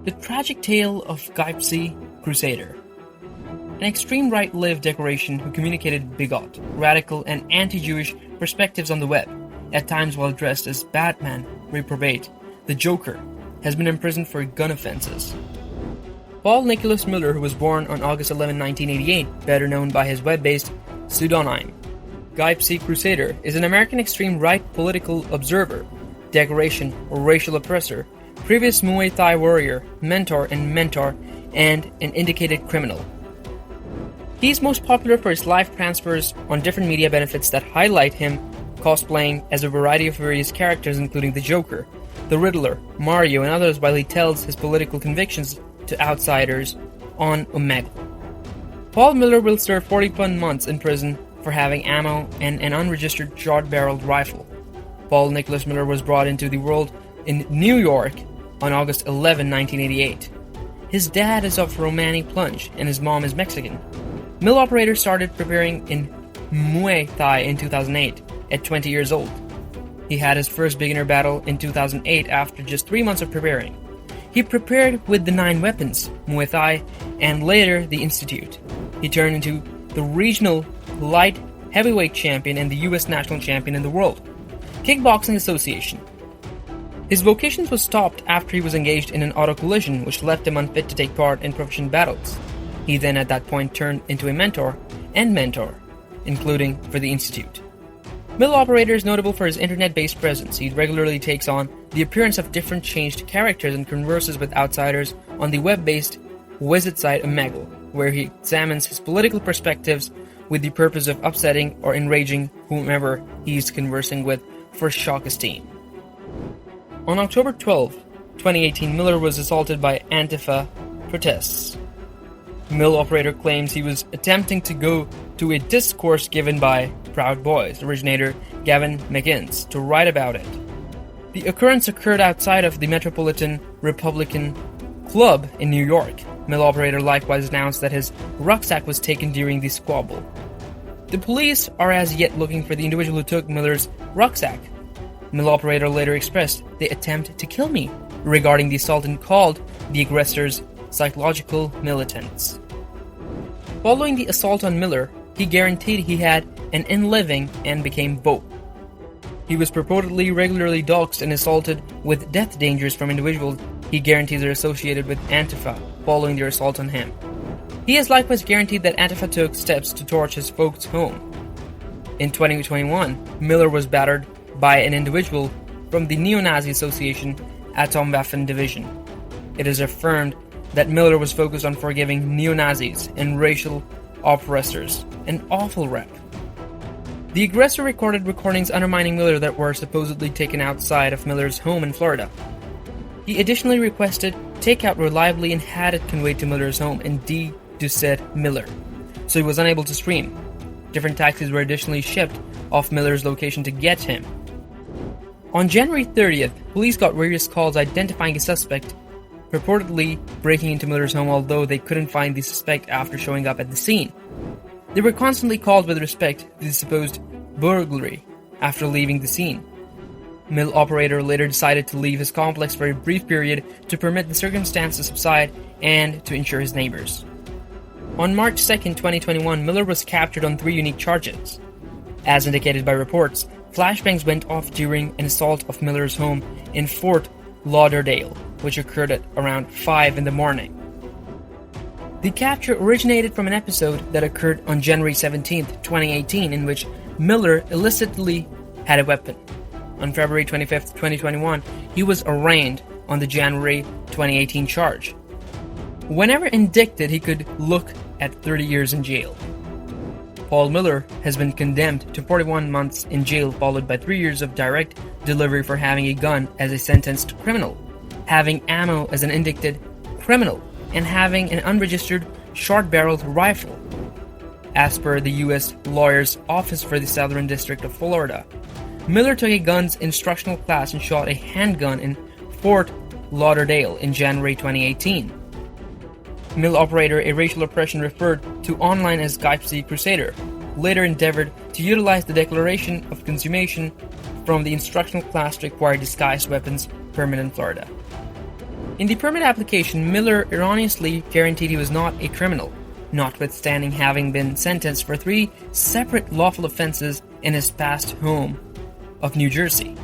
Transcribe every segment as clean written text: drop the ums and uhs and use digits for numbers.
The tragic tale of Gypsy Crusader. An extreme right-lived decoration who communicated bigot, radical, and anti-Jewish perspectives on the web, at times while dressed as Batman, reprobate, the Joker, has been imprisoned for gun offenses. Paul Nicholas Miller, who was born on August 11, 1988, better known by his web-based pseudonym, GypsyCrusader, is an American extreme right political observer, decoration, or racial oppressor, previous Muay Thai warrior, mentor, and an indicated criminal. He is most popular for his live transfers on different media benefits that highlight him cosplaying as a variety of various characters including the Joker, the Riddler, Mario, and others while he tells his political convictions to outsiders on Omegle. Paul Miller will serve 41 months in prison for having ammo and an unregistered short-barreled rifle. Paul Nicholas Miller was brought into the world in New York on August 11, 1988. His dad is of Romani plunge and his mom is Mexican. Mill operator started preparing in Muay Thai in 2008 at 20 years old. He had his first beginner battle in 2008 after just 3 months of preparing. He prepared with the 9 weapons, Muay Thai, and later the Institute. He turned into the regional light heavyweight champion and the US national champion in the World Kickboxing Association. His vocations was stopped after he was engaged in an auto collision which left him unfit to take part in professional battles. He then at that point turned into a mentor, including for the Institute. Mill Operator is notable for his internet-based presence. He regularly takes on the appearance of different changed characters and converses with outsiders on the web-based visit site Omegle, where he examines his political perspectives with the purpose of upsetting or enraging whomever he is conversing with for shock esteem. On October 12, 2018, Miller was assaulted by Antifa protests. Mill Operator claims he was attempting to go to a discourse given by Proud Boys originator Gavin McInnes to write about it. The occurrence occurred outside of the Metropolitan Republican Club in New York. Mill Operator likewise announced that his rucksack was taken during the squabble. The police are as yet looking for the individual who took Miller's rucksack. Mill Operator later expressed, "They attempt to kill me," regarding the assault and called the aggressors psychological militants. Following the assault on Miller, he guaranteed he had an in-living and became both. He was purportedly regularly doxxed and assaulted with death dangers from individuals he guarantees are associated with Antifa following their assault on him. He has likewise guaranteed that Antifa took steps to torch his folks' home. In 2021, Miller was battered by an individual from the Neo-Nazi Association Atomwaffen Division. It is affirmed that Miller was focused on forgiving neo-Nazis and racial oppressors, an awful rep. The aggressor recorded recordings undermining Miller that were supposedly taken outside of Miller's home in Florida. He additionally requested takeout reliably and had it conveyed to Miller's home in said Miller, so he was unable to stream. Different taxis were additionally shipped off Miller's location to get him. On January 30th, police got various calls identifying a suspect purportedly breaking into Miller's home, although they couldn't find the suspect after showing up at the scene. They were constantly called with respect to the supposed burglary after leaving the scene. Mill Operator later decided to leave his complex for a brief period to permit the circumstance to subside and to ensure his neighbors. On March 2nd, 2021, Miller was captured on 3 unique charges. As indicated by reports, flashbangs went off during an assault of Miller's home in Fort Lauderdale, which occurred at around 5 in the morning. The capture originated from an episode that occurred on January 17, 2018, in which Miller illicitly had a weapon. On February 25, 2021, he was arraigned on the January 2018 charge. Whenever indicted, he could look at 30 years in jail. Paul Miller has been condemned to 41 months in jail, followed by 3 years of direct delivery for having a gun as a sentenced criminal, having ammo as an indicted criminal, and having an unregistered short-barreled rifle, as per the U.S. Lawyer's Office for the Southern District of Florida. Miller took a guns instructional class and shot a handgun in Fort Lauderdale in January 2018. Mill Operator, a racial oppression referred to online as GypsyCrusader, later endeavored to utilize the declaration of consummation from the instructional class to acquire disguised weapons permit in Florida. In the permit application, Miller erroneously guaranteed he was not a criminal, notwithstanding having been sentenced for 3 separate lawful offenses in his past home of New Jersey.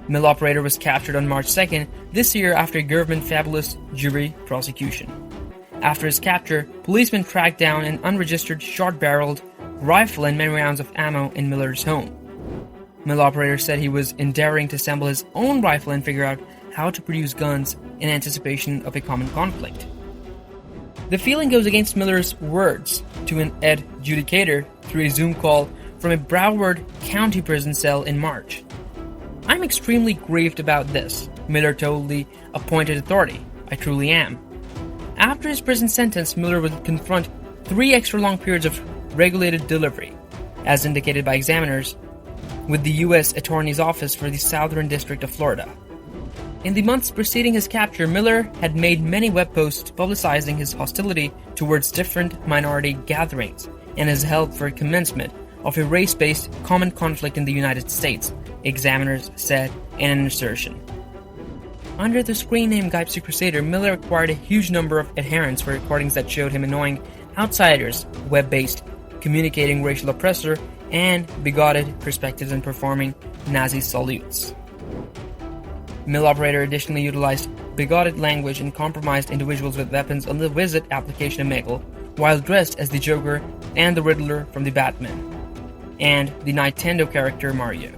Mill operator was captured on March 2nd this year after a government fabulous jury prosecution. After his capture, policemen tracked down an unregistered short-barreled rifle and many rounds of ammo in Miller's home. Mill operator said he was endeavoring to assemble his own rifle and figure out how to produce guns in anticipation of a common conflict. The feeling goes against Miller's words to an adjudicator through a Zoom call from a Broward County prison cell in March. "I'm extremely grieved about this," Miller told the appointed authority. "I truly am." After his prison sentence, Miller would confront 3 extra long periods of regulated delivery, as indicated by examiners, with the U.S. Attorney's Office for the Southern District of Florida. In the months preceding his capture, Miller had made many web posts publicizing his hostility towards different minority gatherings and his help for commencement of a race-based common conflict in the United States, examiners said in an assertion. Under the screen name GypsyCrusader, Miller acquired a huge number of adherents for recordings that showed him annoying outsiders, web-based, communicating racial oppressor, and bigoted perspectives and performing Nazi salutes. Mill operator additionally utilized bigoted language and compromised individuals with weapons on the Visit application Omegle, while dressed as the Joker and the Riddler from the Batman, and the Nintendo character Mario.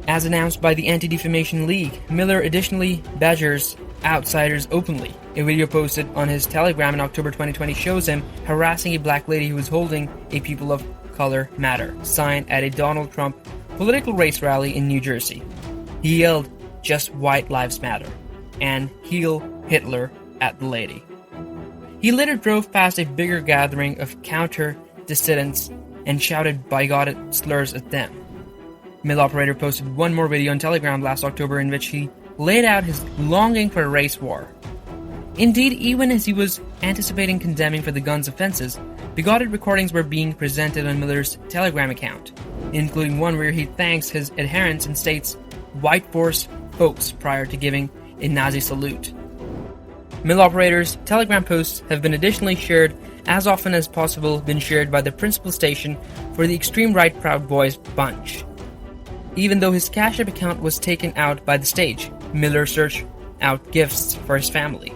As announced by the Anti-Defamation League, Miller additionally badgers outsiders openly. A video posted on his Telegram in October 2020 shows him harassing a black lady who was holding a People of Color Matter sign at a Donald Trump political race rally in New Jersey. He yelled, "Just white lives matter," and "Heal Hitler" at the lady. He later drove past a bigger gathering of counter-dissidents and shouted bigoted slurs at them. Mill operator posted one more video on Telegram last October in which he laid out his longing for a race war. Indeed, even as he was anticipating condemning for the gun's offenses, bigoted recordings were being presented on Miller's Telegram account, including one where he thanks his adherents and states "white force folks" prior to giving a Nazi salute. Mill operators' Telegram posts have been additionally shared as often as possible been shared by the principal station for the extreme right Proud Boys bunch. Even though his Cash App account was taken out by the stage, Miller searched out gifts for his family.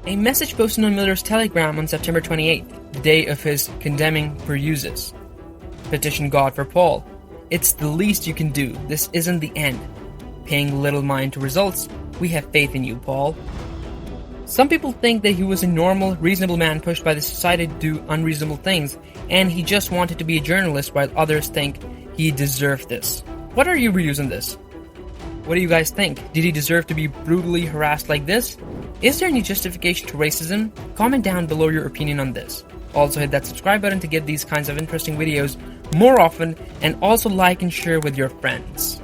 A message posted on Miller's Telegram on September 28th, the day of his condemning peruses. "Petition God for Paul. It's the least you can do. This isn't the end. Paying little mind to results. We have faith in you, Paul." Some people think that he was a normal, reasonable man pushed by the society to do unreasonable things, and he just wanted to be a journalist, while others think he deserved this. What are your views on this? What do you guys think? Did he deserve to be brutally harassed like this? Is there any justification to racism? Comment down below your opinion on this. Also hit that subscribe button to get these kinds of interesting videos more often, and also like and share with your friends.